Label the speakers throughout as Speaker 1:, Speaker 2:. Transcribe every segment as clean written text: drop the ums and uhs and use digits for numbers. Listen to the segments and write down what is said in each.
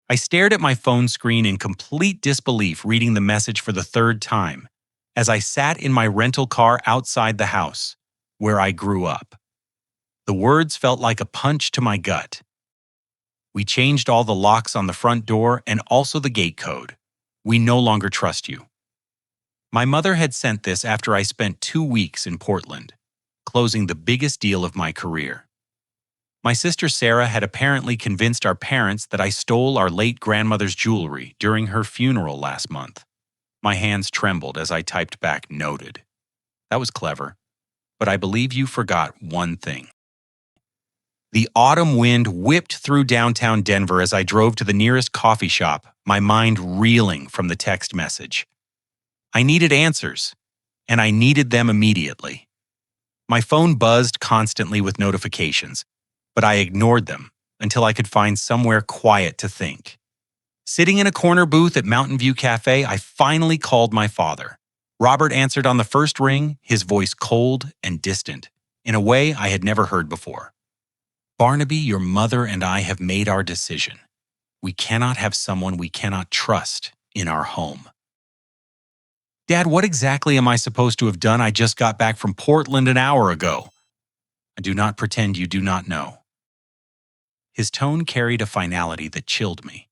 Speaker 1: I stared at my phone screen in complete disbelief, reading the message for the third time, as I sat in my rental car outside the house, where I grew up. The words felt like a punch to my gut. We changed all the locks on the front door and also the gate code. We no longer trust you. My mother had sent this after I spent 2 weeks in Portland, closing the biggest deal of my career. My sister Sarah had apparently convinced our parents that I stole our late grandmother's jewelry during her funeral last month. My hands trembled as I typed back "noted." That was clever, but I believe you forgot one thing. The autumn wind whipped through downtown Denver as I drove to the nearest coffee shop, my mind reeling from the text message. I needed answers, and I needed them immediately. My phone buzzed constantly with notifications, but I ignored them until I could find somewhere quiet to think. Sitting in a corner booth at Mountain View Cafe, I finally called my father. Robert answered on the first ring, his voice cold and distant, in a way I had never heard before. "Barnaby, your mother and I have made our decision. We cannot have someone we cannot trust in our home." "Dad, what exactly am I supposed to have done? I just got back from Portland an hour ago." "I do not pretend you do not know." His tone carried a finality that chilled me.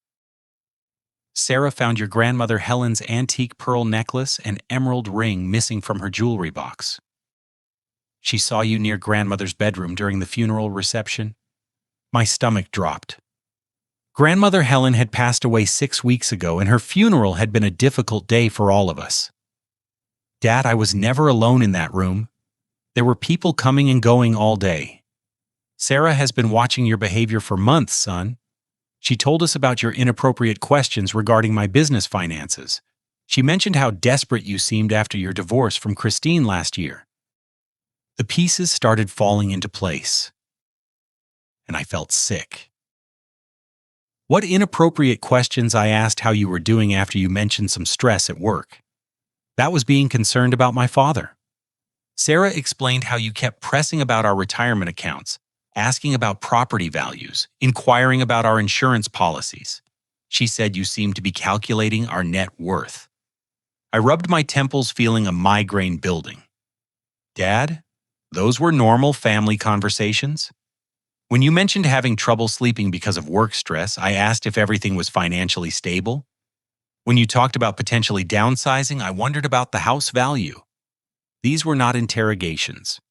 Speaker 1: "Sarah found your grandmother Helen's antique pearl necklace and emerald ring missing from her jewelry box. She saw you near grandmother's bedroom during the funeral reception." My stomach dropped. Grandmother Helen had passed away 6 weeks ago, and her funeral had been a difficult day for all of us. "Dad, I was never alone in that room. There were people coming and going all day. Sarah has been watching your behavior for months, son. She told us about your inappropriate questions regarding my business finances. She mentioned how desperate you seemed after your divorce from Christine last year." The pieces started falling into place, and I felt sick. "What inappropriate questions?" I asked how you were doing after you mentioned some stress at work. That was being concerned about my father. Sarah explained how you kept pressing about our retirement accounts, asking about property values, inquiring about our insurance policies. She said you seemed to be calculating our net worth. I rubbed my temples, feeling a migraine building. "Dad, those were normal family conversations. When you mentioned having trouble sleeping because of work stress, I asked if everything was financially stable. When you talked about potentially downsizing, I wondered about the house value. These were not interrogations.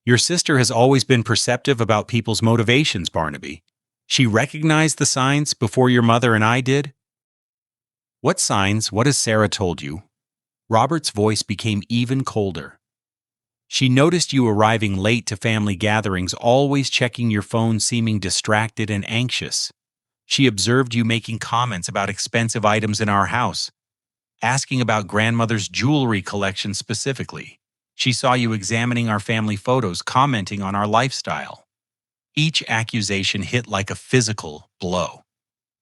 Speaker 1: Your sister has always been perceptive about people's motivations, Barnaby. She recognized the signs before your mother and I did." "What signs? What has Sarah told you?" Robert's voice became even colder. "She noticed you arriving late to family gatherings, always checking your phone, seeming distracted and anxious. She observed you making comments about expensive items in our house, asking about grandmother's jewelry collection specifically. She saw you examining our family photos, commenting on our lifestyle." Each accusation hit like a physical blow.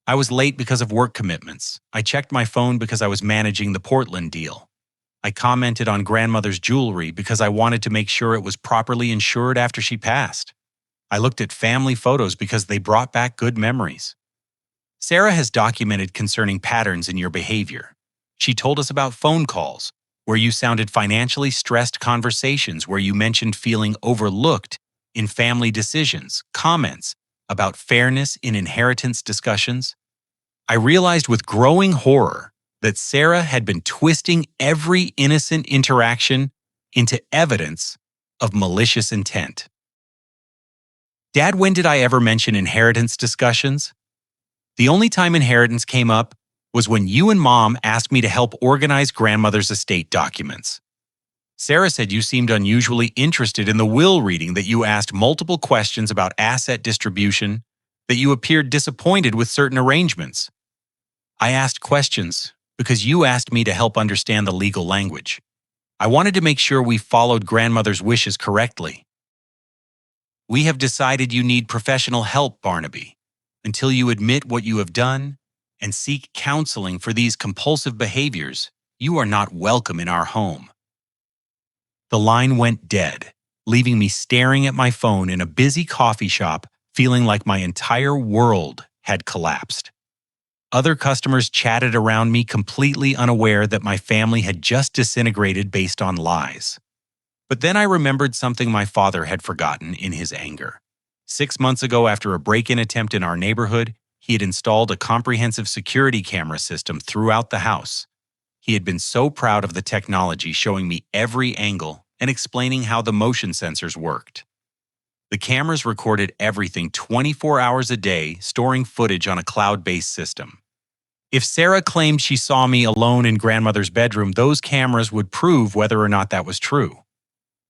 Speaker 1: I was late because of work commitments. I checked my phone because I was managing the Portland deal. I commented on grandmother's jewelry because I wanted to make sure it was properly insured after she passed. I looked at family photos because they brought back good memories. Sarah has documented concerning patterns in your behavior. She told us about phone calls, where you sounded financially stressed, conversations where you mentioned feeling overlooked in family decisions, comments about fairness in inheritance discussions. I realized with growing horror that Sarah had been twisting every innocent interaction into evidence of malicious intent. "Dad, when did I ever mention inheritance discussions? The only time inheritance came up was when you and Mom asked me to help organize grandmother's estate documents. Sarah said you seemed unusually interested in the will reading, that you asked multiple questions about asset distribution, that you appeared disappointed with certain arrangements. I asked questions because you asked me to help understand the legal language. I wanted to make sure we followed grandmother's wishes correctly. We have decided you need professional help, Barnaby. Until you admit what you have done and seek counseling for these compulsive behaviors, you are not welcome in our home." The line went dead, leaving me staring at my phone in a busy coffee shop, feeling like my entire world had collapsed. Other customers chatted around me completely unaware that my family had just disintegrated based on lies. But then I remembered something my father had forgotten in his anger. 6 months ago, after a break-in attempt in our neighborhood, he had installed a comprehensive security camera system throughout the house. He had been so proud of the technology, showing me every angle and explaining how the motion sensors worked. The cameras recorded everything 24 hours a day, storing footage on a cloud-based system. If Sarah claimed she saw me alone in grandmother's bedroom, those cameras would prove whether or not that was true.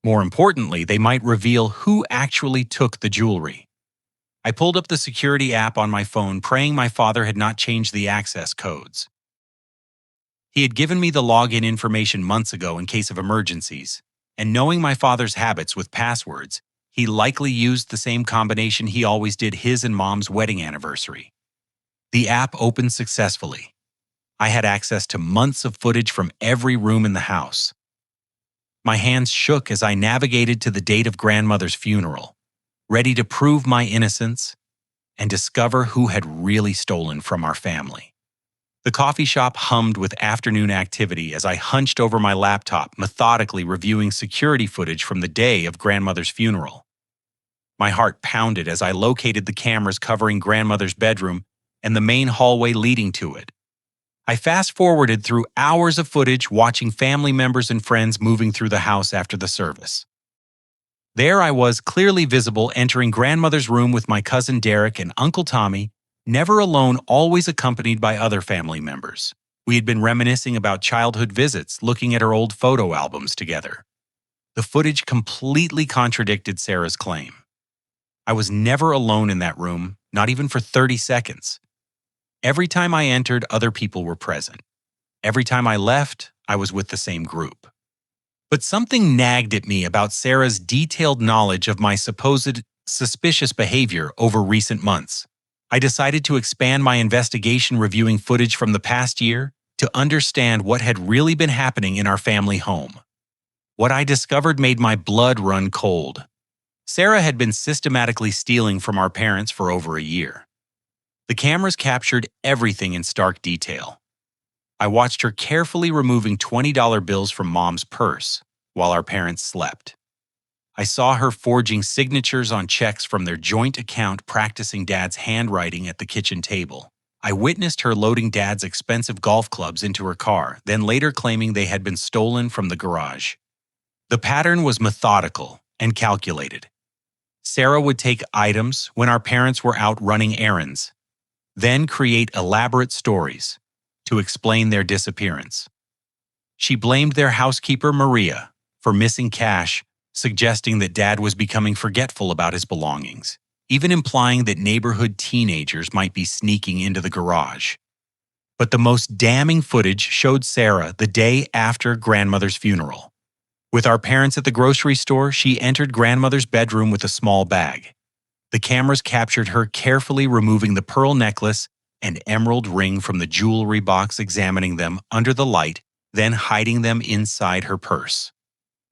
Speaker 1: More importantly, they might reveal who actually took the jewelry. I pulled up the security app on my phone, praying my father had not changed the access codes. He had given me the login information months ago in case of emergencies, and knowing my father's habits with passwords, he likely used the same combination he always did his and Mom's wedding anniversary. The app opened successfully. I had access to months of footage from every room in the house. My hands shook as I navigated to the date of grandmother's funeral, ready to prove my innocence and discover who had really stolen from our family. The coffee shop hummed with afternoon activity as I hunched over my laptop, methodically reviewing security footage from the day of grandmother's funeral. My heart pounded as I located the cameras covering grandmother's bedroom and the main hallway leading to it. I fast-forwarded through hours of footage, watching family members and friends moving through the house after the service. There I was, clearly visible, entering grandmother's room with my cousin Derek and Uncle Tommy, never alone, always accompanied by other family members. We had been reminiscing about childhood visits, looking at our old photo albums together. The footage completely contradicted Sarah's claim. I was never alone in that room, not even for 30 seconds. Every time I entered, other people were present. Every time I left, I was with the same group. But something nagged at me about Sarah's detailed knowledge of my supposed suspicious behavior over recent months. I decided to expand my investigation, reviewing footage from the past year to understand what had really been happening in our family home. What I discovered made my blood run cold. Sarah had been systematically stealing from our parents for over a year. The cameras captured everything in stark detail. I watched her carefully removing $20 bills from Mom's purse while our parents slept. I saw her forging signatures on checks from their joint account, practicing Dad's handwriting at the kitchen table. I witnessed her loading Dad's expensive golf clubs into her car, then later claiming they had been stolen from the garage. The pattern was methodical and calculated. Sarah would take items when our parents were out running errands, then create elaborate stories to explain their disappearance. She blamed their housekeeper, Maria, for missing cash, suggesting that Dad was becoming forgetful about his belongings, even implying that neighborhood teenagers might be sneaking into the garage. But the most damning footage showed Sarah the day after grandmother's funeral. With our parents at the grocery store, she entered grandmother's bedroom with a small bag. The cameras captured her carefully removing the pearl necklace and emerald ring from the jewelry box, examining them under the light, then hiding them inside her purse.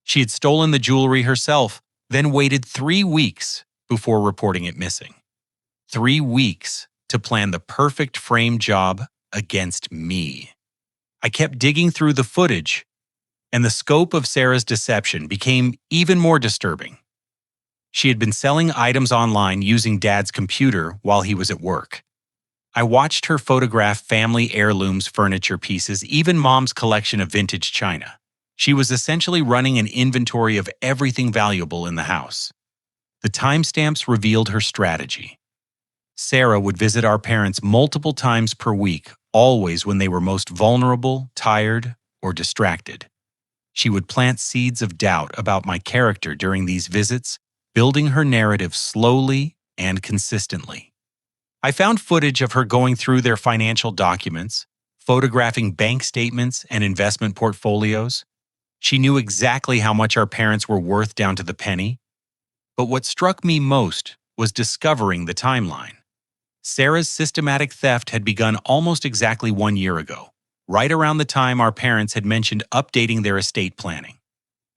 Speaker 1: She had stolen the jewelry herself, then waited 3 weeks before reporting it missing. 3 weeks to plan the perfect frame job against me. I kept digging through the footage, and the scope of Sarah's deception became even more disturbing. She had been selling items online using Dad's computer while he was at work. I watched her photograph family heirlooms, furniture pieces, even Mom's collection of vintage china. She was essentially running an inventory of everything valuable in the house. The timestamps revealed her strategy. Sarah would visit our parents multiple times per week, always when they were most vulnerable, tired, or distracted. She would plant seeds of doubt about my character during these visits, building her narrative slowly and consistently. I found footage of her going through their financial documents, photographing bank statements and investment portfolios. She knew exactly how much our parents were worth down to the penny. But what struck me most was discovering the timeline. Sarah's systematic theft had begun almost exactly 1 year ago, right around the time our parents had mentioned updating their estate planning.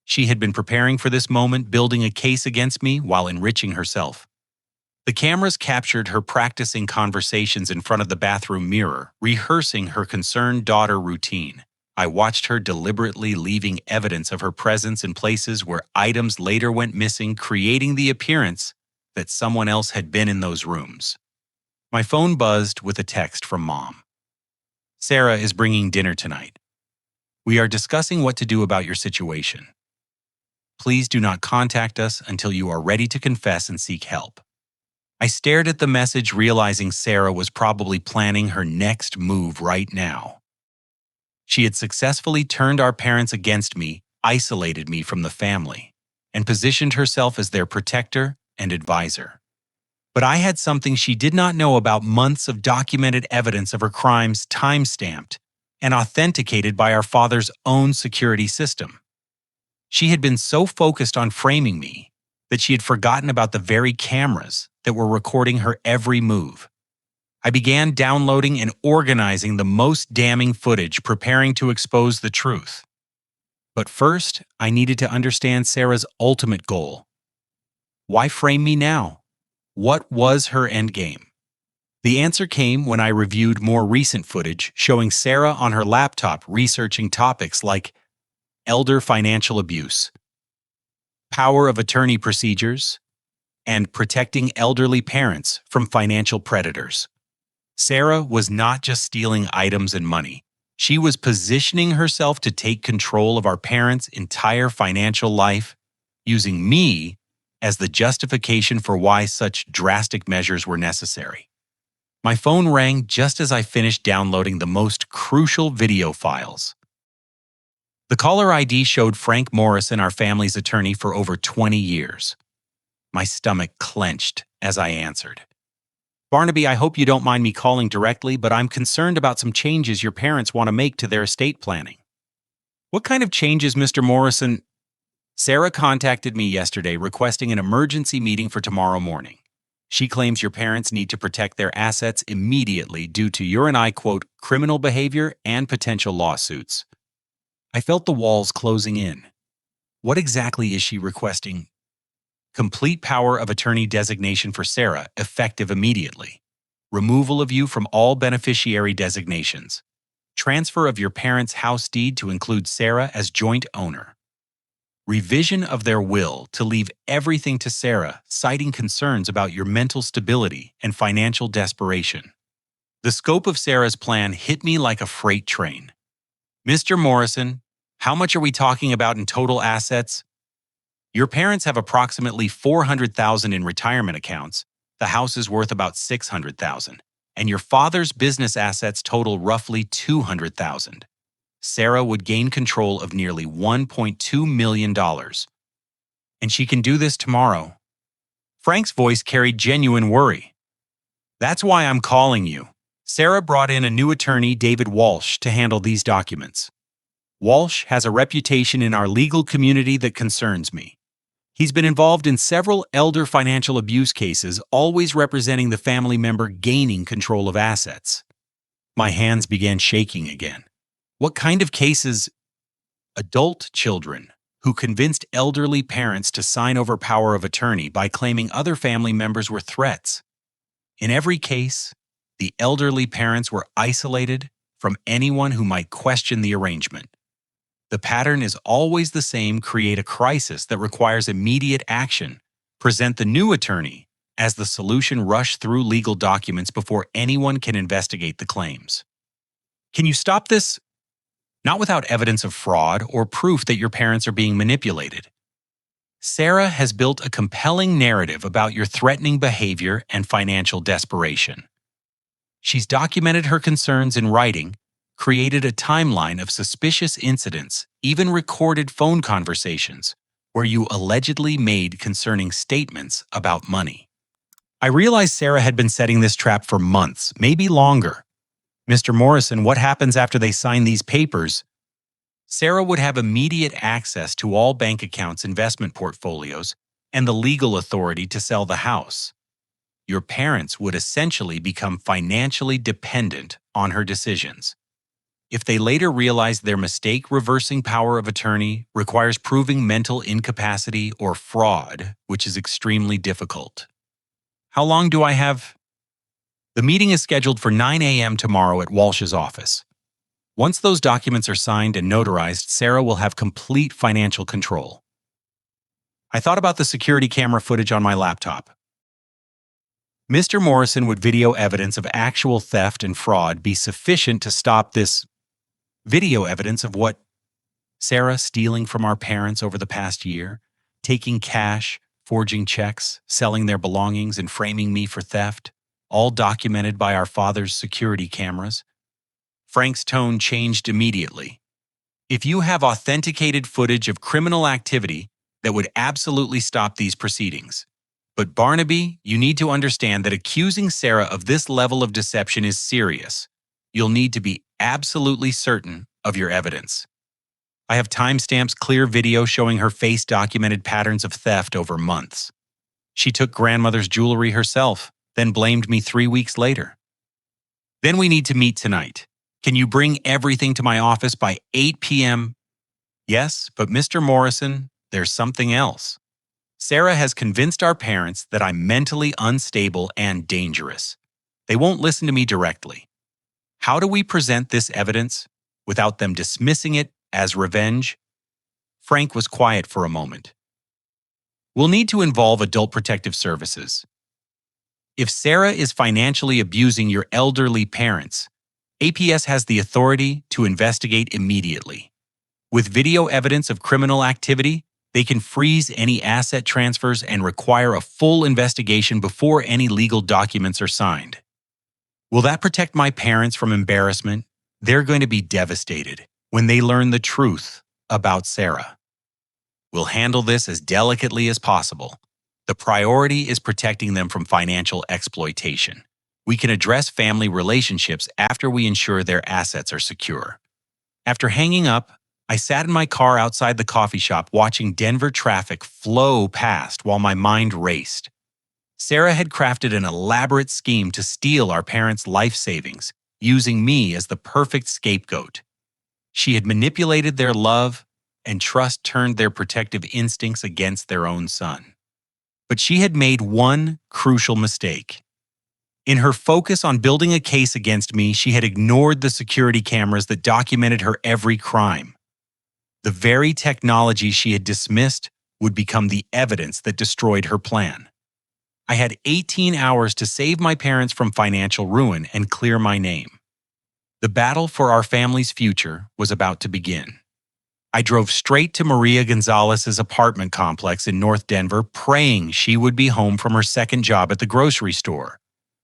Speaker 1: She had been preparing for this moment, building a case against me while enriching herself. The cameras captured her practicing conversations in front of the bathroom mirror, rehearsing her concerned daughter routine. I watched her deliberately leaving evidence of her presence in places where items later went missing, creating the appearance that someone else had been in those rooms. My phone buzzed with a text from Mom. Sarah is bringing dinner tonight. We are discussing what to do about your situation. Please do not contact us until you are ready to confess and seek help. I stared at the message, realizing Sarah was probably planning her next move right now. She had successfully turned our parents against me, isolated me from the family, and positioned herself as their protector and advisor. But I had something she did not know about: months of documented evidence of her crimes, time-stamped and authenticated by our father's own security system. She had been so focused on framing me that she had forgotten about the very cameras that were recording her every move. I began downloading and organizing the most damning footage, preparing to expose the truth. But first, I needed to understand Sarah's ultimate goal. Why frame me now? What was her endgame? The answer came when I reviewed more recent footage showing Sarah on her laptop researching topics like elder financial abuse, power of attorney procedures, and protecting elderly parents from financial predators. Sarah was not just stealing items and money. She was positioning herself to take control of our parents' entire financial life, using me as the justification for why such drastic measures were necessary. My phone rang just as I finished downloading the most crucial video files. The caller ID showed Frank Morrison, our family's attorney for over 20 years. My stomach clenched as I answered. Barnaby, I hope you don't mind me calling directly, but I'm concerned about some changes your parents want to make to their estate planning. What kind of changes, Mr. Morrison? Sarah contacted me yesterday requesting an emergency meeting for tomorrow morning. She claims your parents need to protect their assets immediately due to your, and I quote, criminal behavior and potential lawsuits. I felt the walls closing in. What exactly is she requesting? Complete power of attorney designation for Sarah, effective immediately. Removal of you from all beneficiary designations. Transfer of your parents' house deed to include Sarah as joint owner. Revision of their will to leave everything to Sarah, citing concerns about your mental stability and financial desperation. The scope of Sarah's plan hit me like a freight train. Mr. Morrison, how much are we talking about in total assets? Your parents have approximately $400,000 in retirement accounts. The house is worth about $600,000, and your father's business assets total roughly $200,000. Sarah would gain control of nearly $1.2 million. And she can do this tomorrow. Frank's voice carried genuine worry. That's why I'm calling you. Sarah brought in a new attorney, David Walsh, to handle these documents. Walsh has a reputation in our legal community that concerns me. He's been involved in several elder financial abuse cases, always representing the family member gaining control of assets. My hands began shaking again. What kind of cases? Adult children who convinced elderly parents to sign over power of attorney by claiming other family members were threats. In every case, the elderly parents were isolated from anyone who might question the arrangement. The pattern is always the same: create a crisis that requires immediate action, present the new attorney as the solution, rush through legal documents before anyone can investigate the claims. Can you stop this? Not without evidence of fraud or proof that your parents are being manipulated. Sarah has built a compelling narrative about your threatening behavior and financial desperation. She's documented her concerns in writing, created a timeline of suspicious incidents, even recorded phone conversations where you allegedly made concerning statements about money. I realized Sarah had been setting this trap for months, maybe longer. Mr. Morrison, what happens after they sign these papers? Sarah would have immediate access to all bank accounts, investment portfolios, and the legal authority to sell the house. Your parents would essentially become financially dependent on her decisions. If they later realize their mistake, reversing power of attorney requires proving mental incapacity or fraud, which is extremely difficult. How long do I have? The meeting is scheduled for 9 a.m. tomorrow at Walsh's office. Once those documents are signed and notarized, Sarah will have complete financial control. I thought about the security camera footage on my laptop. Mr. Morrison, would video evidence of actual theft and fraud be sufficient to stop this video evidence of what? Sarah stealing from our parents over the past year, taking cash, forging checks, selling their belongings, and framing me for theft, all documented by our father's security cameras. Frank's tone changed immediately. If you have authenticated footage of criminal activity, that would absolutely stop these proceedings. But Barnaby, you need to understand that accusing Sarah of this level of deception is serious. You'll need to be absolutely certain of your evidence. I have timestamps, clear video showing her face documented patterns of theft over months. She took grandmother's jewelry herself, then blamed me 3 weeks later. Then we need to meet tonight. Can you bring everything to my office by 8 p.m.? Yes, but Mr. Morrison, there's something else. Sarah has convinced our parents that I'm mentally unstable and dangerous. They won't listen to me directly. How do we present this evidence without them dismissing it as revenge? Frank was quiet for a moment. We'll need to involve Adult Protective Services. If Sarah is financially abusing your elderly parents, APS has the authority to investigate immediately. With video evidence of criminal activity, they can freeze any asset transfers and require a full investigation before any legal documents are signed. Will that protect my parents from embarrassment? They're going to be devastated when they learn the truth about Sarah. We'll handle this as delicately as possible. The priority is protecting them from financial exploitation. We can address family relationships after we ensure their assets are secure. After hanging up, I sat in my car outside the coffee shop watching Denver traffic flow past while my mind raced. Sarah had crafted an elaborate scheme to steal our parents' life savings, using me as the perfect scapegoat. She had manipulated their love and trust, turned their protective instincts against their own son. But she had made one crucial mistake. In her focus on building a case against me, she had ignored the security cameras that documented her every crime. The very technology she had dismissed would become the evidence that destroyed her plan. I had 18 hours to save my parents from financial ruin and clear my name. The battle for our family's future was about to begin. I drove straight to Maria Gonzalez's apartment complex in North Denver, praying she would be home from her second job at the grocery store.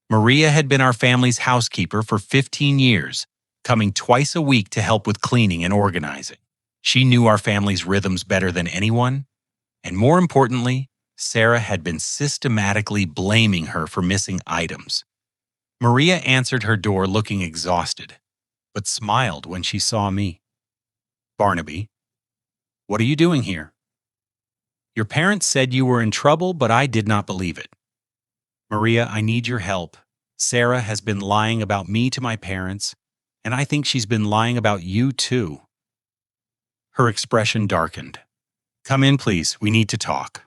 Speaker 1: Maria had been our family's housekeeper for 15 years, coming twice a week to help with cleaning and organizing. She knew our family's rhythms better than anyone, and more importantly, Sarah had been systematically blaming her for missing items. Maria answered her door looking exhausted, but smiled when she saw me. Barnaby, what are you doing here? Your parents said you were in trouble, but I did not believe it. Maria, I need your help. Sarah has been lying about me to my parents, and I think she's been lying about you too. Her expression darkened. Come in, please. We need to talk.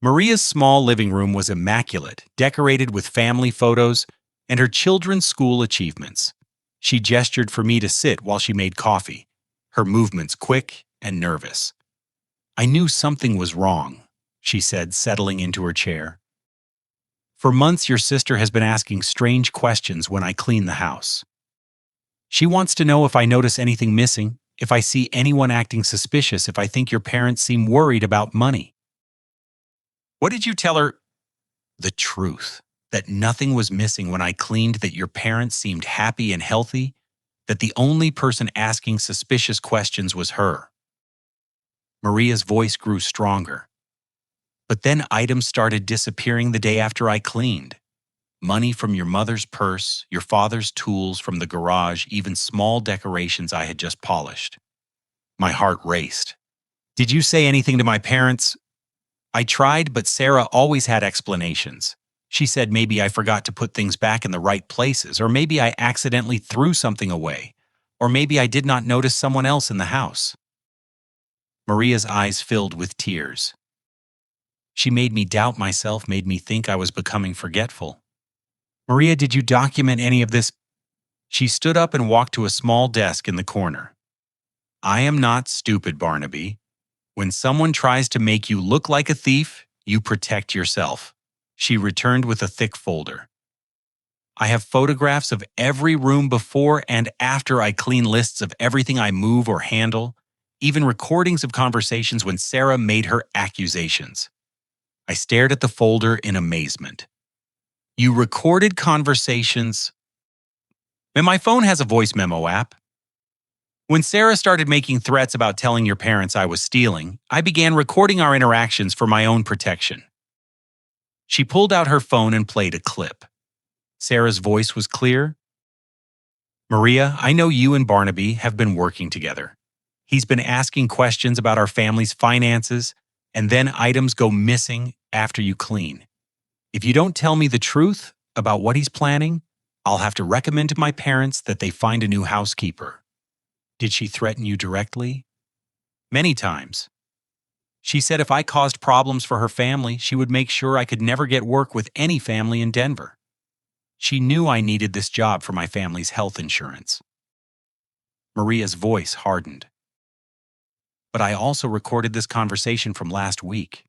Speaker 1: Maria's small living room was immaculate, decorated with family photos and her children's school achievements. She gestured for me to sit while she made coffee, her movements quick and nervous. I knew something was wrong, she said, settling into her chair. For months, your sister has been asking strange questions when I clean the house. She wants to know if I notice anything missing, if I see anyone acting suspicious, if I think your parents seem worried about money. What did you tell her? The truth, that nothing was missing when I cleaned, that your parents seemed happy and healthy, that the only person asking suspicious questions was her. Maria's voice grew stronger. But then items started disappearing the day after I cleaned. Money from your mother's purse, your father's tools from the garage, even small decorations I had just polished. My heart raced. Did you say anything to my parents? I tried, but Sarah always had explanations. She said maybe I forgot to put things back in the right places, or maybe I accidentally threw something away, or maybe I did not notice someone else in the house. Maria's eyes filled with tears. She made me doubt myself, made me think I was becoming forgetful. Maria, did you document any of this? She stood up and walked to a small desk in the corner. I am not stupid, Barnaby. When someone tries to make you look like a thief, you protect yourself. She returned with a thick folder. I have photographs of every room before and after I clean, lists of everything I move or handle, even recordings of conversations when Sarah made her accusations. I stared at the folder in amazement. You recorded conversations? And my phone has a voice memo app. When Sarah started making threats about telling your parents I was stealing, I began recording our interactions for my own protection. She pulled out her phone and played a clip. Sarah's voice was clear. Maria, I know you and Barnaby have been working together. He's been asking questions about our family's finances, and then items go missing after you clean. If you don't tell me the truth about what he's planning, I'll have to recommend to my parents that they find a new housekeeper. Did she threaten you directly? Many times. She said if I caused problems for her family, she would make sure I could never get work with any family in Denver. She knew I needed this job for my family's health insurance. Maria's voice hardened. But I also recorded this conversation from last week.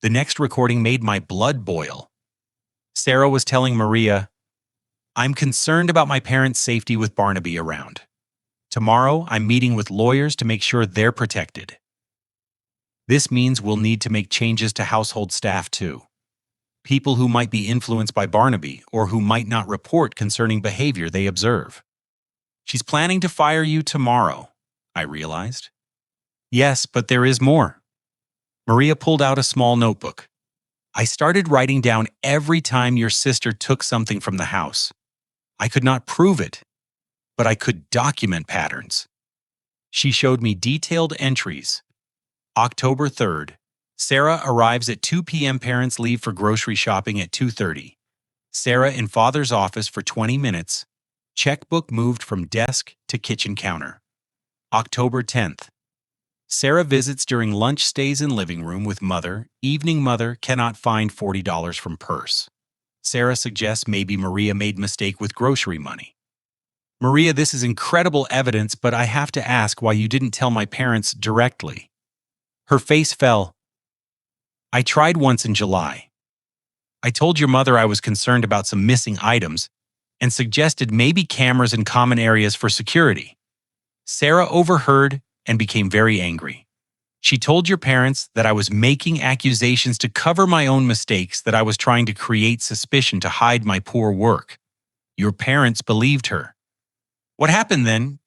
Speaker 1: The next recording made my blood boil. Sarah was telling Maria, I'm concerned about my parents' safety with Barnaby around. Tomorrow, I'm meeting with lawyers to make sure they're protected. This means we'll need to make changes to household staff too. People who might be influenced by Barnaby or who might not report concerning behavior they observe. She's planning to fire you tomorrow, I realized. Yes, but there is more. Maria pulled out a small notebook. I started writing down every time your sister took something from the house. I could not prove it, but I could document patterns. She showed me detailed entries. October 3rd, Sarah arrives at 2 p.m. Parents leave for grocery shopping at 2:30. Sarah in father's office for 20 minutes. Checkbook moved from desk to kitchen counter. October 10th. Sarah visits during lunch, stays in living room with mother. Evening, mother cannot find $40 from purse. Sarah suggests maybe Maria made mistake with grocery money. Maria, this is incredible evidence, but I have to ask why you didn't tell my parents directly. Her face fell. I tried once in July. I told your mother I was concerned about some missing items and suggested maybe cameras in common areas for security. Sarah overheard and became very angry. She told your parents that I was making accusations to cover my own mistakes, that I was trying to create suspicion to hide my poor work. Your parents believed her. What happened then?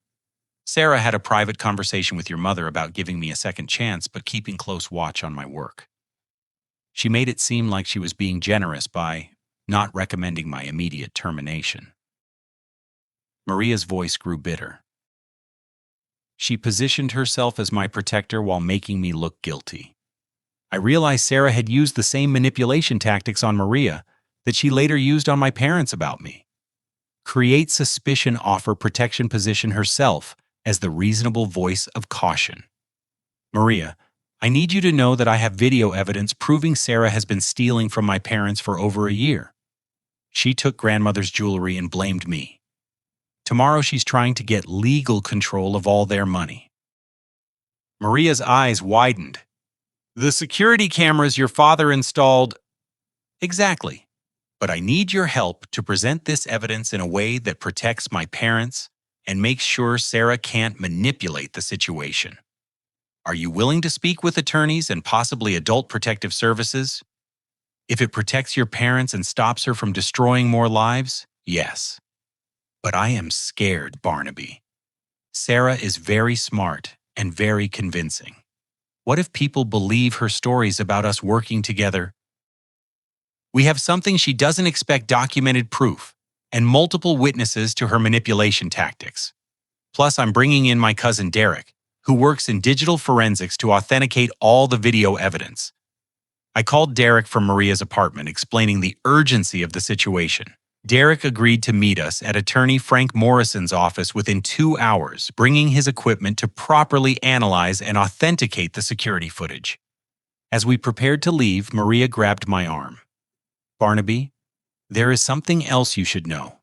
Speaker 1: Sarah had a private conversation with your mother about giving me a second chance but keeping close watch on my work. She made it seem like she was being generous by not recommending my immediate termination. Maria's voice grew bitter. She positioned herself as my protector while making me look guilty. I realized Sarah had used the same manipulation tactics on Maria that she later used on my parents about me. Create suspicion, offer protection, position herself as the reasonable voice of caution. Maria, I need you to know that I have video evidence proving Sarah has been stealing from my parents for over a year. She took grandmother's jewelry and blamed me. Tomorrow she's trying to get legal control of all their money. Maria's eyes widened. The security cameras your father installed... Exactly. But I need your help to present this evidence in a way that protects my parents and makes sure Sarah can't manipulate the situation. Are you willing to speak with attorneys and possibly adult protective services? If it protects your parents and stops her from destroying more lives, yes. But I am scared, Barnaby. Sarah is very smart and very convincing. What if people believe her stories about us working together? We have something she doesn't expect: documented proof and multiple witnesses to her manipulation tactics. Plus, I'm bringing in my cousin Derek, who works in digital forensics, to authenticate all the video evidence. I called Derek from Maria's apartment, explaining the urgency of the situation. Derek agreed to meet us at attorney Frank Morrison's office within 2 hours, bringing his equipment to properly analyze and authenticate the security footage. As we prepared to leave, Maria grabbed my arm. "Barnaby, there is something else you should know.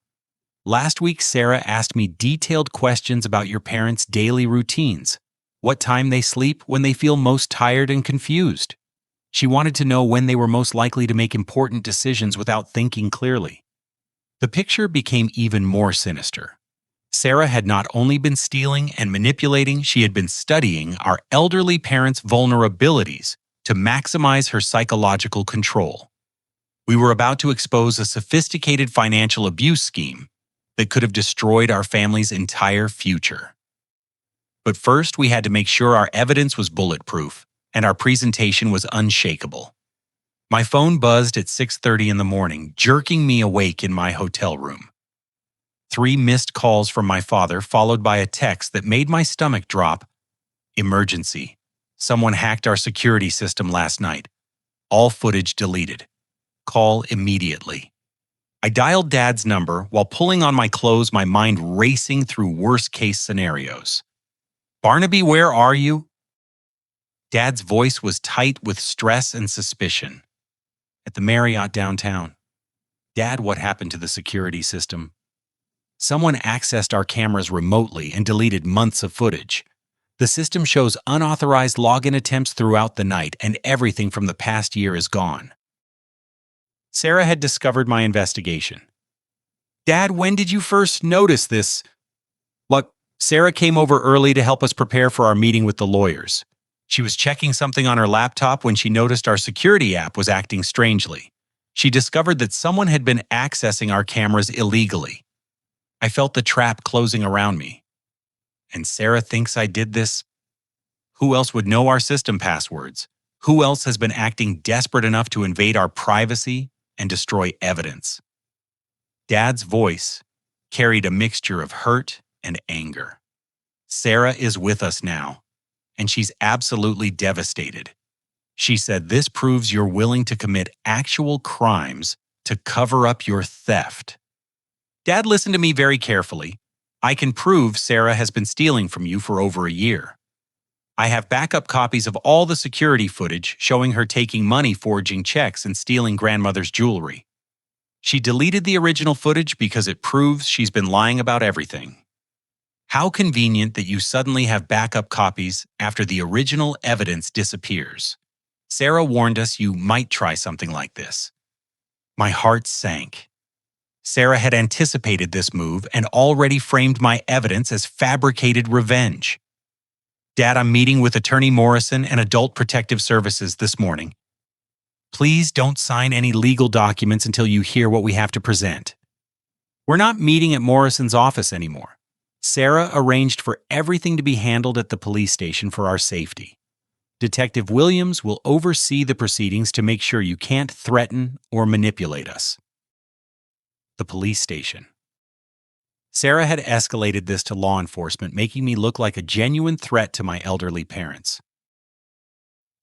Speaker 1: Last week, Sarah asked me detailed questions about your parents' daily routines, what time they sleep, when they feel most tired and confused. She wanted to know when they were most likely to make important decisions without thinking clearly." The picture became even more sinister. Sarah had not only been stealing and manipulating, she had been studying our elderly parents' vulnerabilities to maximize her psychological control. We were about to expose a sophisticated financial abuse scheme that could have destroyed our family's entire future. But first, we had to make sure our evidence was bulletproof and our presentation was unshakable. My phone buzzed at 6:30 in the morning, jerking me awake in my hotel room. 3 missed calls from my father, followed by a text that made my stomach drop. "Emergency. Someone hacked our security system last night. All footage deleted. Call immediately." I dialed Dad's number while pulling on my clothes, my mind racing through worst-case scenarios. "Barnaby, where are you?" Dad's voice was tight with stress and suspicion. "At the Marriott downtown." "Dad, what happened to the security system?" "Someone accessed our cameras remotely and deleted months of footage. The system shows unauthorized login attempts throughout the night, and everything from the past year is gone." Sarah had discovered my investigation. "Dad, when did you first notice this?" "Look, Sarah came over early to help us prepare for our meeting with the lawyers. She was checking something on her laptop when she noticed our security app was acting strangely. She discovered that someone had been accessing our cameras illegally. I felt the trap closing around me. And Sarah thinks I did this? Who else would know our system passwords? Who else has been acting desperate enough to invade our privacy and destroy evidence?" Dad's voice carried a mixture of hurt and anger. "Sarah is with us now, and she's absolutely devastated. She said this proves you're willing to commit actual crimes to cover up your theft." Dad listened to me very carefully. "I can prove Sarah has been stealing from you for over a year. I have backup copies of all the security footage showing her taking money, forging checks, and stealing grandmother's jewelry. She deleted the original footage because it proves she's been lying about everything. How convenient that you suddenly have backup copies after the original evidence disappears. Sarah warned us you might try something like this." My heart sank. Sarah had anticipated this move and already framed my evidence as fabricated revenge. "Dad, I'm meeting with Attorney Morrison and Adult Protective Services this morning. Please don't sign any legal documents until you hear what we have to present." "We're not meeting at Morrison's office anymore. Sarah arranged for everything to be handled at the police station for our safety. Detective Williams will oversee the proceedings to make sure you can't threaten or manipulate us." The police station. Sarah had escalated this to law enforcement, making me look like a genuine threat to my elderly parents.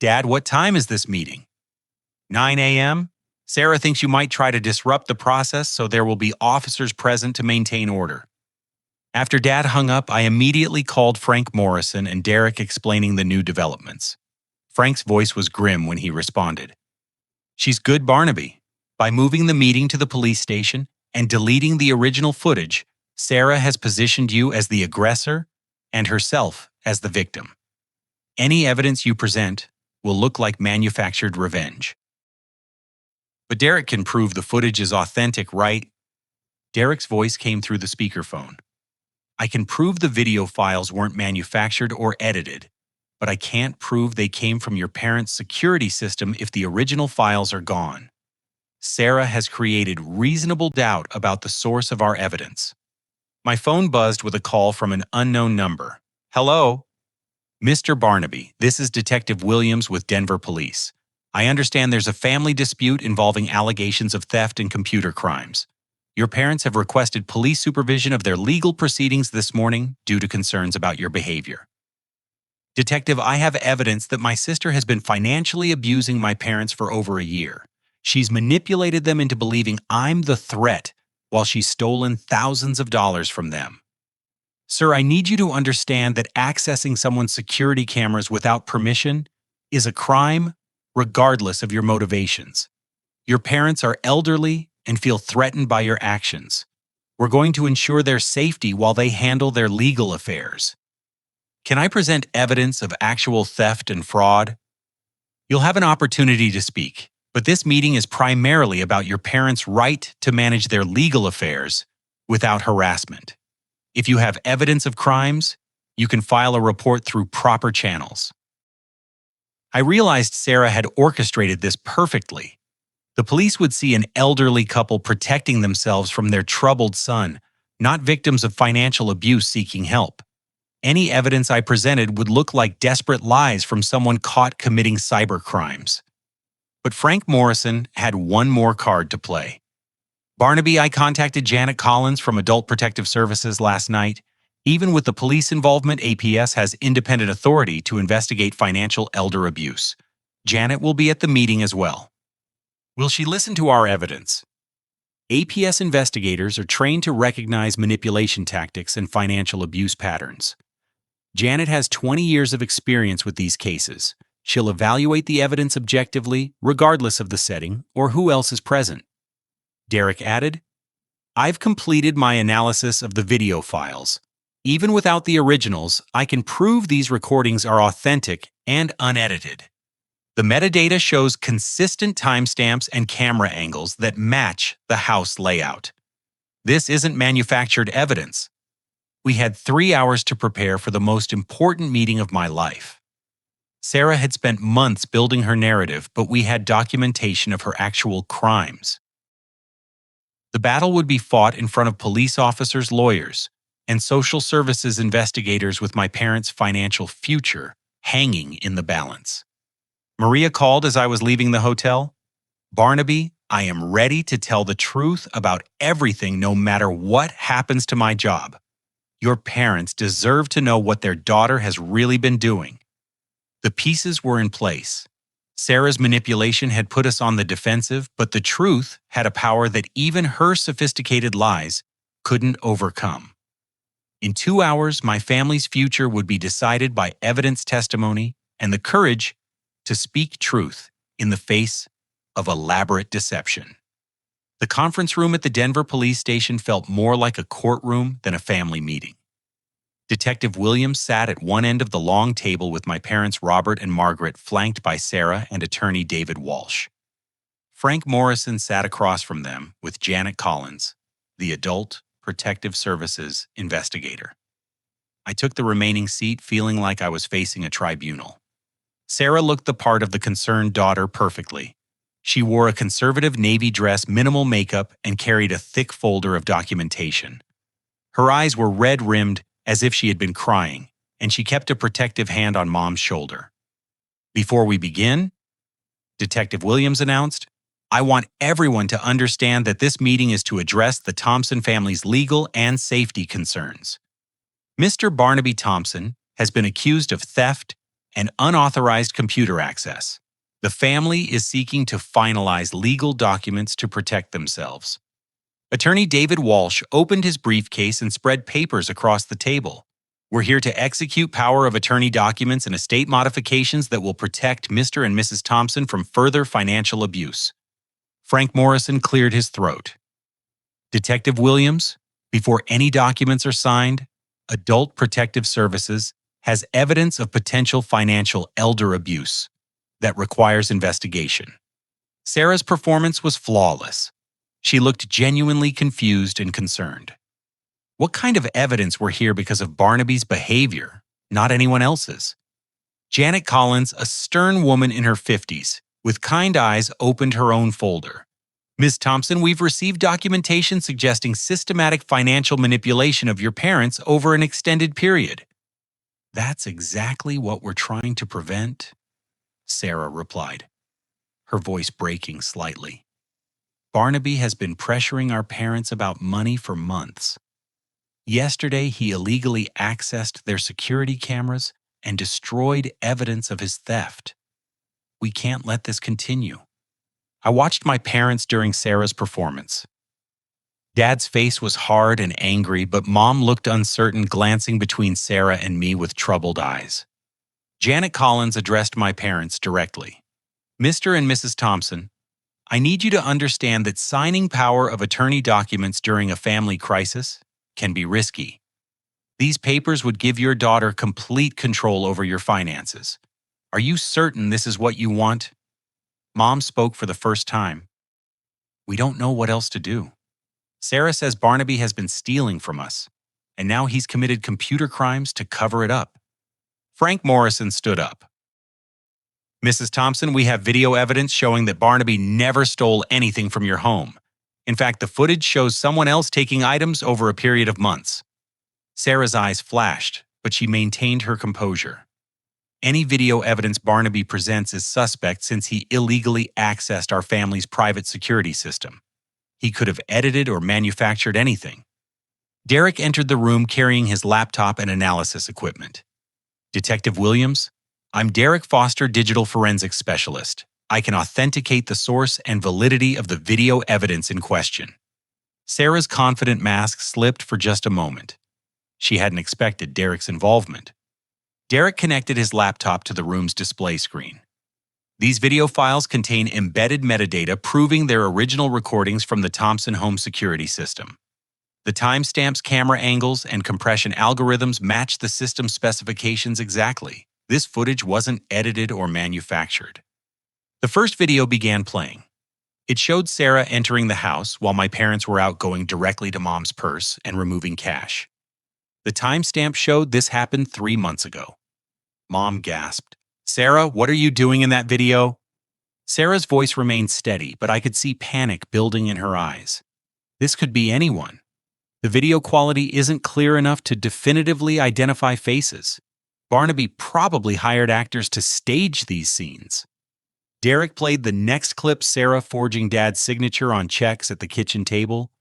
Speaker 1: "Dad, what time is this meeting?" 9 a.m. Sarah thinks you might try to disrupt the process, so there will be officers present to maintain order." After Dad hung up, I immediately called Frank Morrison and Derek, explaining the new developments. Frank's voice was grim when he responded. "She's good, Barnaby. By moving the meeting to the police station and deleting the original footage, Sarah has positioned you as the aggressor and herself as the victim. Any evidence you present will look like manufactured revenge." "But Derek can prove the footage is authentic, right?" Derek's voice came through the speakerphone. "I can prove the video files weren't manufactured or edited, but I can't prove they came from your parents' security system if the original files are gone. Sarah has created reasonable doubt about the source of our evidence." My phone buzzed with a call from an unknown number. "Hello?" "Mr. Barnaby, this is Detective Williams with Denver Police. I understand there's a family dispute involving allegations of theft and computer crimes. Your parents have requested police supervision of their legal proceedings this morning due to concerns about your behavior." "Detective, I have evidence that my sister has been financially abusing my parents for over a year. She's manipulated them into believing I'm the threat while she's stolen thousands of dollars from them. Sir, I need you to understand that accessing someone's security cameras without permission is a crime regardless of your motivations. Your parents are elderly and feel threatened by your actions. We're going to ensure their safety while they handle their legal affairs. Can I present evidence of actual theft and fraud? You'll have an opportunity to speak, but this meeting is primarily about your parents' right to manage their legal affairs without harassment. If you have evidence of crimes, you can file a report through proper channels. I realized Sarah had orchestrated this perfectly. The police would see an elderly couple protecting themselves from their troubled son, not victims of financial abuse seeking help. Any evidence I presented would look like desperate lies from someone caught committing cyber crimes. But Frank Morrison had one more card to play. Barnaby, I contacted Janet Collins from Adult Protective Services last night. Even with the police involvement, APS has independent authority to investigate financial elder abuse. Janet will be at the meeting as well. Will she listen to our evidence? APS investigators are trained to recognize manipulation tactics and financial abuse patterns. Janet has 20 years of experience with these cases. She'll evaluate the evidence objectively, regardless of the setting or who else is present. Derek added, I've completed my analysis of the video files. Even without the originals, I can prove these recordings are authentic and unedited. The metadata shows consistent timestamps and camera angles that match the house layout. This isn't manufactured evidence. We had 3 hours to prepare for the most important meeting of my life. Sarah had spent months building her narrative, but we had documentation of her actual crimes. The battle would be fought in front of police officers, lawyers, and social services investigators with my parents' financial future hanging in the balance. Maria called as I was leaving the hotel. Barnaby, I am ready to tell the truth about everything no matter what happens to my job. Your parents deserve to know what their daughter has really been doing. The pieces were in place. Sarah's manipulation had put us on the defensive, but the truth had a power that even her sophisticated lies couldn't overcome. In 2 hours, my family's future would be decided by evidence, testimony, and the courage to speak truth in the face of elaborate deception. The conference room at the Denver police station felt more like a courtroom than a family meeting. Detective Williams sat at one end of the long table with my parents Robert and Margaret, flanked by Sarah and attorney David Walsh. Frank Morrison sat across from them with Janet Collins, the Adult Protective Services investigator. I took the remaining seat feeling like I was facing a tribunal. Sarah looked the part of the concerned daughter perfectly. She wore a conservative navy dress, minimal makeup, and carried a thick folder of documentation. Her eyes were red-rimmed as if she had been crying, and she kept a protective hand on Mom's shoulder. Before we begin, Detective Williams announced, I want everyone to understand that this meeting is to address the Thompson family's legal and safety concerns. Mr. Barnaby Thompson has been accused of theft and unauthorized computer access. The family is seeking to finalize legal documents to protect themselves. Attorney David Walsh opened his briefcase and spread papers across the table. We're here to execute power of attorney documents and estate modifications that will protect Mr. and Mrs. Thompson from further financial abuse. Frank Morrison cleared his throat. Detective Williams, before any documents are signed, Adult Protective Services has evidence of potential financial elder abuse that requires investigation. Sarah's performance was flawless. She looked genuinely confused and concerned. What kind of evidence were here because of Barnaby's behavior, not anyone else's? Janet Collins, a stern woman in her 50s, with kind eyes, opened her own folder. Ms. Thompson, we've received documentation suggesting systematic financial manipulation of your parents over an extended period. That's exactly what we're trying to prevent, Sarah replied, her voice breaking slightly. Barnaby has been pressuring our parents about money for months. Yesterday, he illegally accessed their security cameras and destroyed evidence of his theft. We can't let this continue. I watched my parents during Sarah's performance. Dad's face was hard and angry, but Mom looked uncertain, glancing between Sarah and me with troubled eyes. Janet Collins addressed my parents directly. Mr. and Mrs. Thompson, I need you to understand that signing power of attorney documents during a family crisis can be risky. These papers would give your daughter complete control over your finances. Are you certain this is what you want? Mom spoke for the first time. We don't know what else to do. Sarah says Barnaby has been stealing from us, and now he's committed computer crimes to cover it up. Frank Morrison stood up. Mrs. Thompson, we have video evidence showing that Barnaby never stole anything from your home. In fact, the footage shows someone else taking items over a period of months. Sarah's eyes flashed, but she maintained her composure. Any video evidence Barnaby presents is suspect since he illegally accessed our family's private security system. He could have edited or manufactured anything. Derek entered the room carrying his laptop and analysis equipment. Detective Williams, I'm Derek Foster, Digital Forensics Specialist. I can authenticate the source and validity of the video evidence in question. Sarah's confident mask slipped for just a moment. She hadn't expected Derek's involvement. Derek connected his laptop to the room's display screen. These video files contain embedded metadata proving their original recordings from the Thompson home security system. The timestamps, camera angles, and compression algorithms match the system specifications exactly. This footage wasn't edited or manufactured. The first video began playing. It showed Sarah entering the house while my parents were out going directly to Mom's purse and removing cash. The timestamp showed this happened 3 months ago. Mom gasped. Sarah, what are you doing in that video? Sarah's voice remained steady, but I could see panic building in her eyes. This could be anyone. The video quality isn't clear enough to definitively identify faces. Barnaby probably hired actors to stage these scenes. Derek played the next clip, Sarah forging Dad's signature on checks at the kitchen table,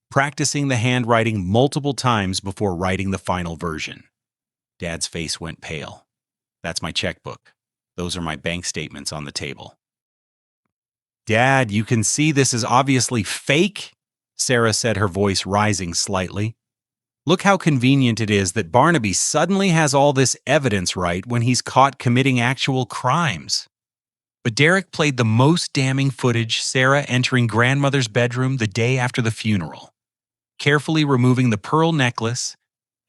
Speaker 1: practicing the handwriting multiple times before writing the final version. Dad's face went pale. That's my checkbook. Those are my bank statements on the table. Dad, you can see this is obviously fake, Sarah said, her voice rising slightly. Look how convenient it is that Barnaby suddenly has all this evidence right when he's caught committing actual crimes. But Derek played the most damning footage, Sarah entering grandmother's bedroom the day after the funeral, carefully removing the pearl necklace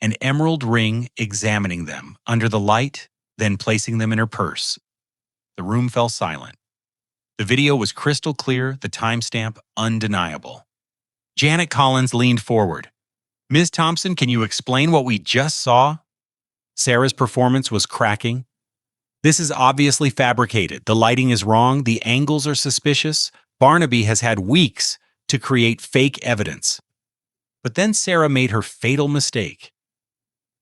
Speaker 1: and emerald ring, examining them under the light, then placing them in her purse. The room fell silent. The video was crystal clear, the timestamp undeniable. Janet Collins leaned forward. Ms. Thompson, can you explain what we just saw? Sarah's performance was cracking. This is obviously fabricated. The lighting is wrong. The angles are suspicious. Barnaby has had weeks to create fake evidence. But then Sarah made her fatal mistake.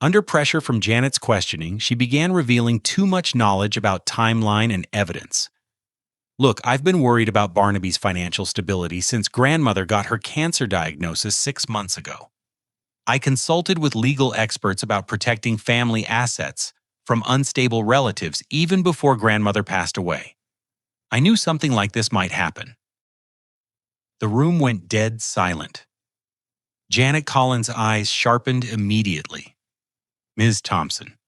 Speaker 1: Under pressure from Janet's questioning, she began revealing too much knowledge about timeline and evidence. Look, I've been worried about Barnaby's financial stability since grandmother got her cancer diagnosis 6 months ago. I consulted with legal experts about protecting family assets from unstable relatives even before grandmother passed away. I knew something like this might happen. The room went dead silent. Janet Collins' eyes sharpened immediately. Ms. Thompson,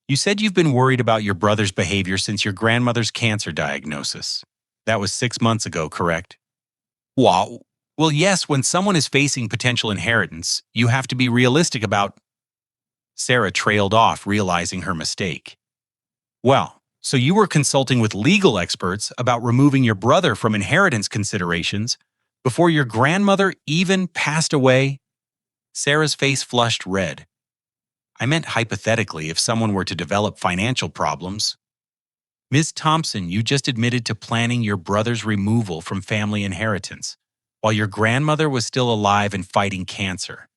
Speaker 1: you said you've been worried about your brother's behavior since your grandmother's cancer diagnosis. That was 6 months ago, correct? Wow. Well, yes, when someone is facing potential inheritance, you have to be realistic about... Sarah trailed off, realizing her mistake. Well, so you were consulting with legal experts about removing your brother from inheritance considerations before your grandmother even passed away? Sarah's face flushed red. I meant hypothetically if someone were to develop financial problems. Ms. Thompson, you just admitted to planning your brother's removal from family inheritance while your grandmother was still alive and fighting cancer.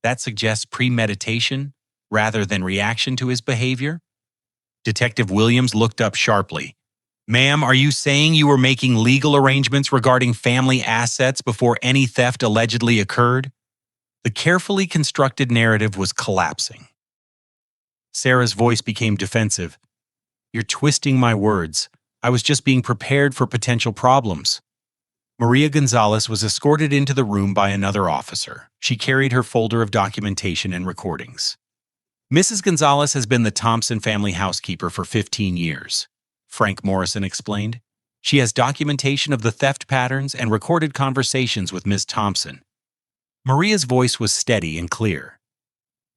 Speaker 1: That suggests premeditation rather than reaction to his behavior? Detective Williams looked up sharply. Ma'am, are you saying you were making legal arrangements regarding family assets before any theft allegedly occurred? The carefully constructed narrative was collapsing. Sarah's voice became defensive. You're twisting my words. I was just being prepared for potential problems. Maria Gonzalez was escorted into the room by another officer. She carried her folder of documentation and recordings. Mrs. Gonzalez has been the Thompson family housekeeper for 15 years, Frank Morrison explained. She has documentation of the theft patterns and recorded conversations with Ms. Thompson. Maria's voice was steady and clear.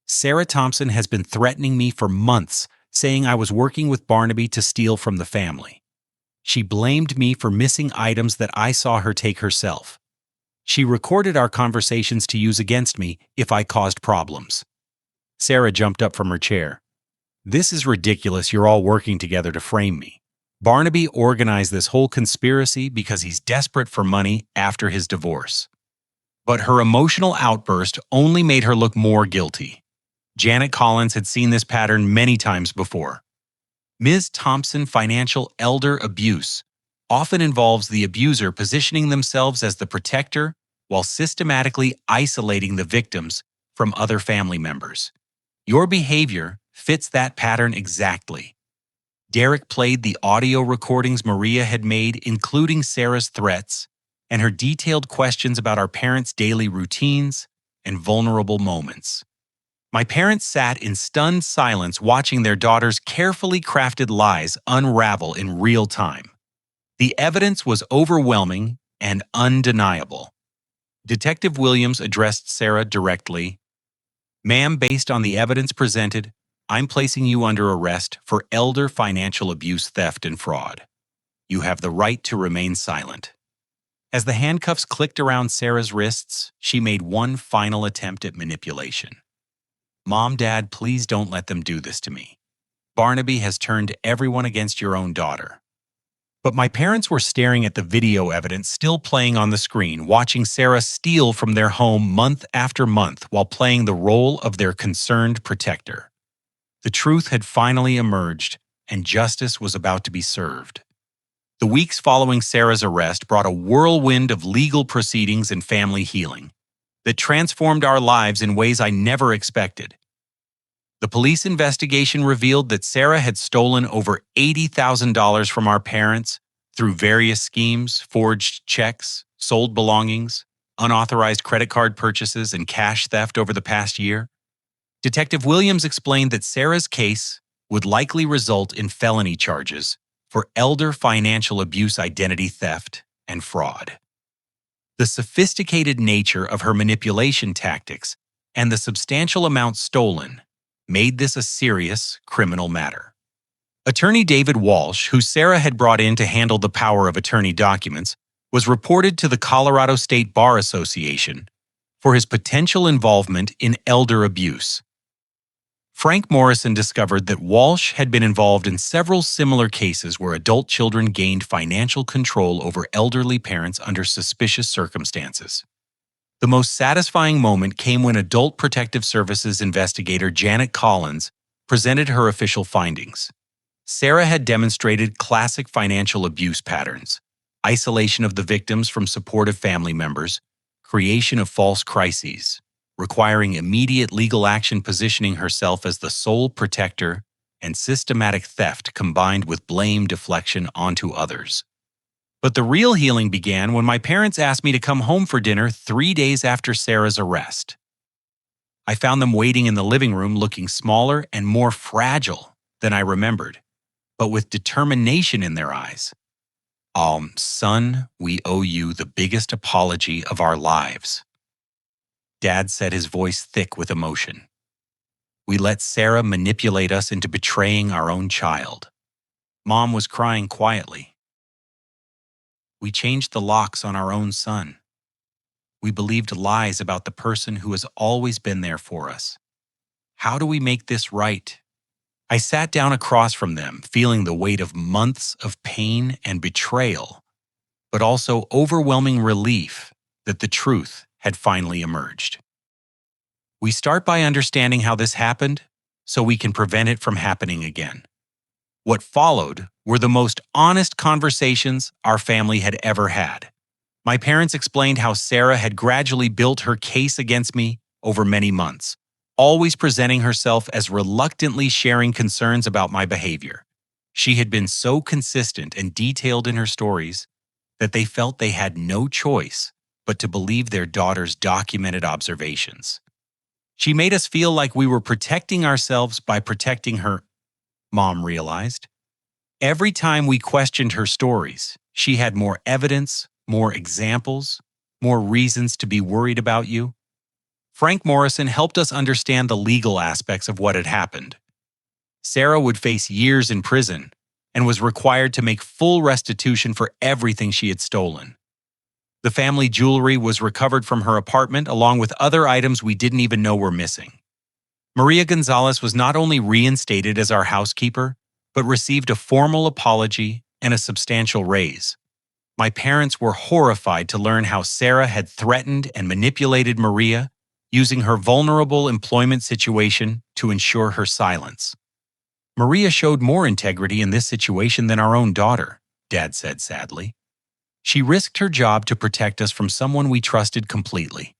Speaker 1: Sarah Thompson has been threatening me for months, saying I was working with Barnaby to steal from the family. She blamed me for missing items that I saw her take herself. She recorded our conversations to use against me if I caused problems. Sarah jumped up from her chair. This is ridiculous. You're all working together to frame me. Barnaby organized this whole conspiracy because he's desperate for money after his divorce. But her emotional outburst only made her look more guilty. Janet Collins had seen this pattern many times before. Ms. Thompson financial elder abuse often involves the abuser positioning themselves as the protector while systematically isolating the victims from other family members. Your behavior fits that pattern exactly. Derek played the audio recordings Maria had made, including Sarah's threats and her detailed questions about our parents' daily routines and vulnerable moments. My parents sat in stunned silence watching their daughter's carefully crafted lies unravel in real time. The evidence was overwhelming and undeniable. Detective Williams addressed Sarah directly. Ma'am, based on the evidence presented, I'm placing you under arrest for elder financial abuse, theft, and fraud. You have the right to remain silent. As the handcuffs clicked around Sarah's wrists, she made one final attempt at manipulation. Mom, Dad, please don't let them do this to me. Barnaby has turned everyone against your own daughter. But my parents were staring at the video evidence still playing on the screen, watching Sarah steal from their home month after month while playing the role of their concerned protector. The truth had finally emerged, and justice was about to be served. The weeks following Sarah's arrest brought a whirlwind of legal proceedings and family healing that transformed our lives in ways I never expected. The police investigation revealed that Sarah had stolen over $80,000 from our parents through various schemes, forged checks, sold belongings, unauthorized credit card purchases, and cash theft over the past year. Detective Williams explained that Sarah's case would likely result in felony charges for elder financial abuse, identity theft, and fraud. The sophisticated nature of her manipulation tactics and the substantial amount stolen made this a serious criminal matter. Attorney David Walsh, who Sarah had brought in to handle the power of attorney documents, was reported to the Colorado State Bar Association for his potential involvement in elder abuse. Frank Morrison discovered that Walsh had been involved in several similar cases where adult children gained financial control over elderly parents under suspicious circumstances. The most satisfying moment came when Adult Protective Services investigator Janet Collins presented her official findings. Sarah had demonstrated classic financial abuse patterns: isolation of the victims from supportive family members, creation of false crises, requiring immediate legal action, positioning herself as the sole protector, and systematic theft combined with blame deflection onto others. But the real healing began when my parents asked me to come home for dinner 3 days after Sarah's arrest. I found them waiting in the living room, looking smaller and more fragile than I remembered, but with determination in their eyes. Son, we owe you the biggest apology of our lives," Dad said, his voice thick with emotion. "We let Sarah manipulate us into betraying our own child." Mom was crying quietly. "We changed the locks on our own son. We believed lies about the person who has always been there for us. How do we make this right?" I sat down across from them, feeling the weight of months of pain and betrayal, but also overwhelming relief that the truth had finally emerged. We start by understanding how this happened so we can prevent it from happening again. What followed were the most honest conversations our family had ever had. My parents explained how Sarah had gradually built her case against me over many months, always presenting herself as reluctantly sharing concerns about my behavior. She had been so consistent and detailed in her stories that they felt they had no choice but to believe their daughter's documented observations. She made us feel like we were protecting ourselves by protecting her, Mom realized. Every time we questioned her stories, She had more evidence, more examples, more reasons to be worried about you. Frank Morrison helped us understand the legal aspects of what had happened. Sarah would face years in prison and was required to make full restitution for everything she had stolen. The family jewelry was recovered from her apartment along with other items we didn't even know were missing. Maria Gonzalez was not only reinstated as our housekeeper, but received a formal apology and a substantial raise. My parents were horrified to learn how Sarah had threatened and manipulated Maria, using her vulnerable employment situation to ensure her silence. Maria showed more integrity in this situation than our own daughter, Dad said sadly. She risked her job to protect us from someone we trusted completely.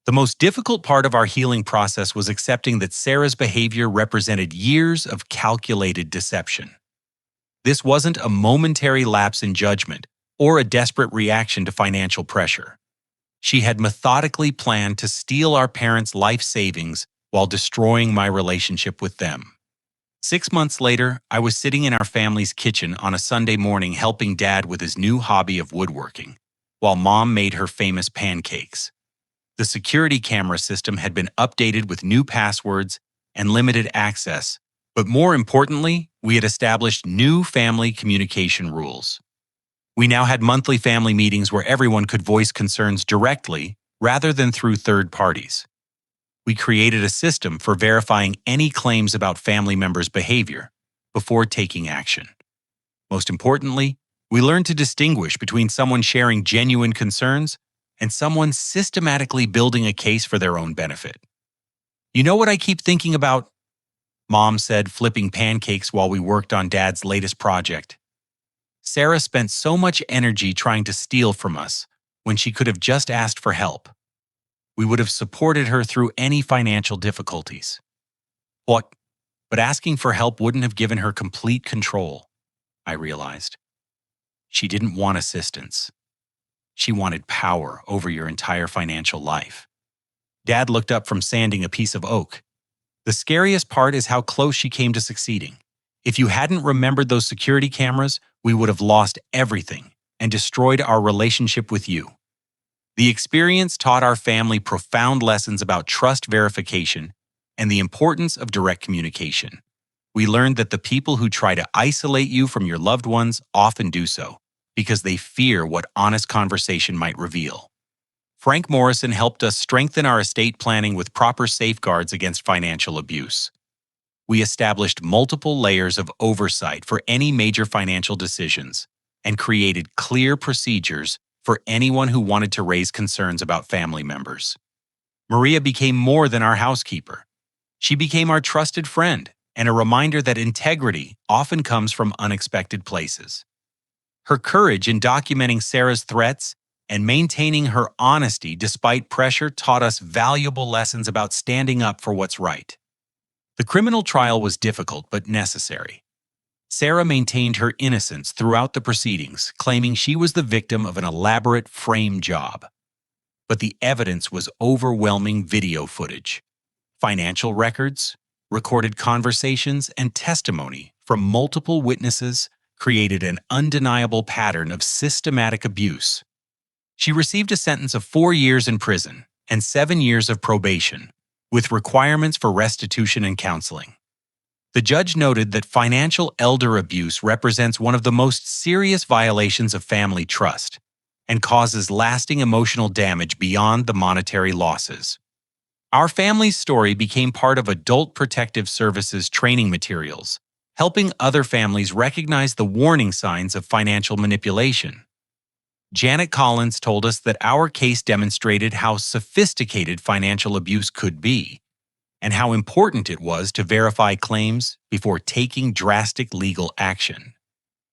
Speaker 1: The most difficult part of our healing process was accepting that Sarah's behavior represented years of calculated deception. This wasn't a momentary lapse in judgment or a desperate reaction to financial pressure. She had methodically planned to steal our parents' life savings while destroying my relationship with them. 6 months later, I was sitting in our family's kitchen on a Sunday morning helping Dad with his new hobby of woodworking, while Mom made her famous pancakes. The security camera system had been updated with new passwords and limited access, but more importantly, we had established new family communication rules. We now had monthly family meetings where everyone could voice concerns directly rather than through third parties. We created a system for verifying any claims about family members' behavior before taking action. Most importantly, we learned to distinguish between someone sharing genuine concerns and someone systematically building a case for their own benefit. "You know what I keep thinking about?" Mom said, flipping pancakes while we worked on Dad's latest project. "Sarah spent so much energy trying to steal from us when she could have just asked for help. We would have supported her through any financial difficulties. What? But asking for help wouldn't have given her complete control," I realized. She didn't want assistance. She wanted power over your entire financial life. Dad looked up from sanding a piece of oak. "The scariest part is how close she came to succeeding. If you hadn't remembered those security cameras, we would have lost everything and destroyed our relationship with you." The experience taught our family profound lessons about trust verification and the importance of direct communication. We learned that the people who try to isolate you from your loved ones often do so because they fear what honest conversation might reveal. Frank Morrison helped us strengthen our estate planning with proper safeguards against financial abuse. We established multiple layers of oversight for any major financial decisions and created clear procedures for anyone who wanted to raise concerns about family members. Maria became more than our housekeeper. She became our trusted friend and a reminder that integrity often comes from unexpected places. Her courage in documenting Sarah's threats and maintaining her honesty despite pressure taught us valuable lessons about standing up for what's right. The criminal trial was difficult but necessary. Sarah maintained her innocence throughout the proceedings, claiming she was the victim of an elaborate frame job. But the evidence was overwhelming video footage, financial records, recorded conversations, and testimony from multiple witnesses created an undeniable pattern of systematic abuse. She received a sentence of 4 years in prison and 7 years of probation, with requirements for restitution and counseling. The judge noted that financial elder abuse represents one of the most serious violations of family trust and causes lasting emotional damage beyond the monetary losses. Our family's story became part of Adult Protective Services training materials, helping other families recognize the warning signs of financial manipulation. Janet Collins told us that our case demonstrated how sophisticated financial abuse could be and how important it was to verify claims before taking drastic legal action.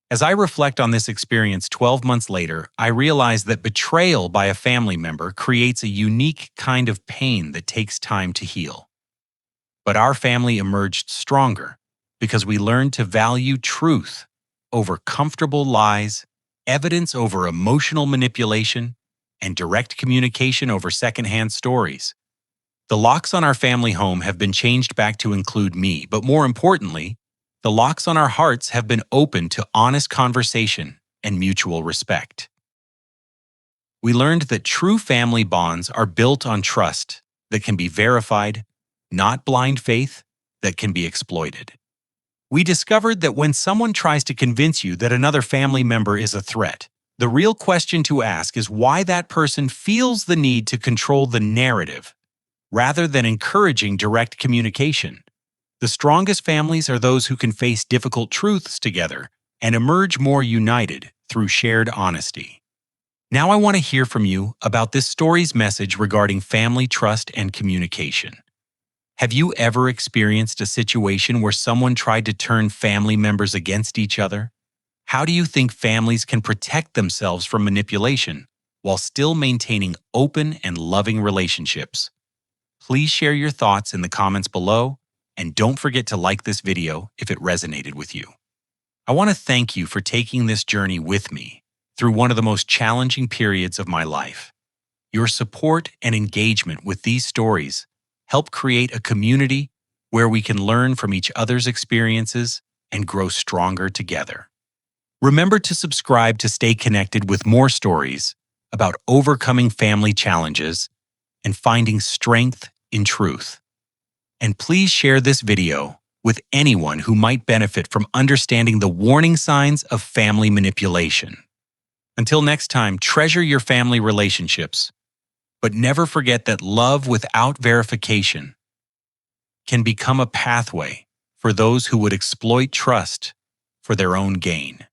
Speaker 1: As I reflect on this experience 12 months later, I realize that betrayal by a family member creates a unique kind of pain that takes time to heal. But our family emerged stronger because we learned to value truth over comfortable lies, evidence over emotional manipulation, and direct communication over secondhand stories. The locks on our family home have been changed back to include me, but more importantly, the locks on our hearts have been opened to honest conversation and mutual respect. We learned that true family bonds are built on trust that can be verified, not blind faith that can be exploited. We discovered that when someone tries to convince you that another family member is a threat, the real question to ask is why that person feels the need to control the narrative rather than encouraging direct communication. The strongest families are those who can face difficult truths together and emerge more united through shared honesty. Now I want to hear from you about this story's message regarding family trust and communication. Have you ever experienced a situation where someone tried to turn family members against each other? How do you think families can protect themselves from manipulation while still maintaining open and loving relationships? Please share your thoughts in the comments below, and don't forget to like this video if it resonated with you. I want to thank you for taking this journey with me through one of the most challenging periods of my life. Your support and engagement with these stories help create a community where we can learn from each other's experiences and grow stronger together. Remember to subscribe to stay connected with more stories about overcoming family challenges and finding strength in truth. And please share this video with anyone who might benefit from understanding the warning signs of family manipulation. Until next time, treasure your family relationships, but never forget that love without verification can become a pathway for those who would exploit trust for their own gain.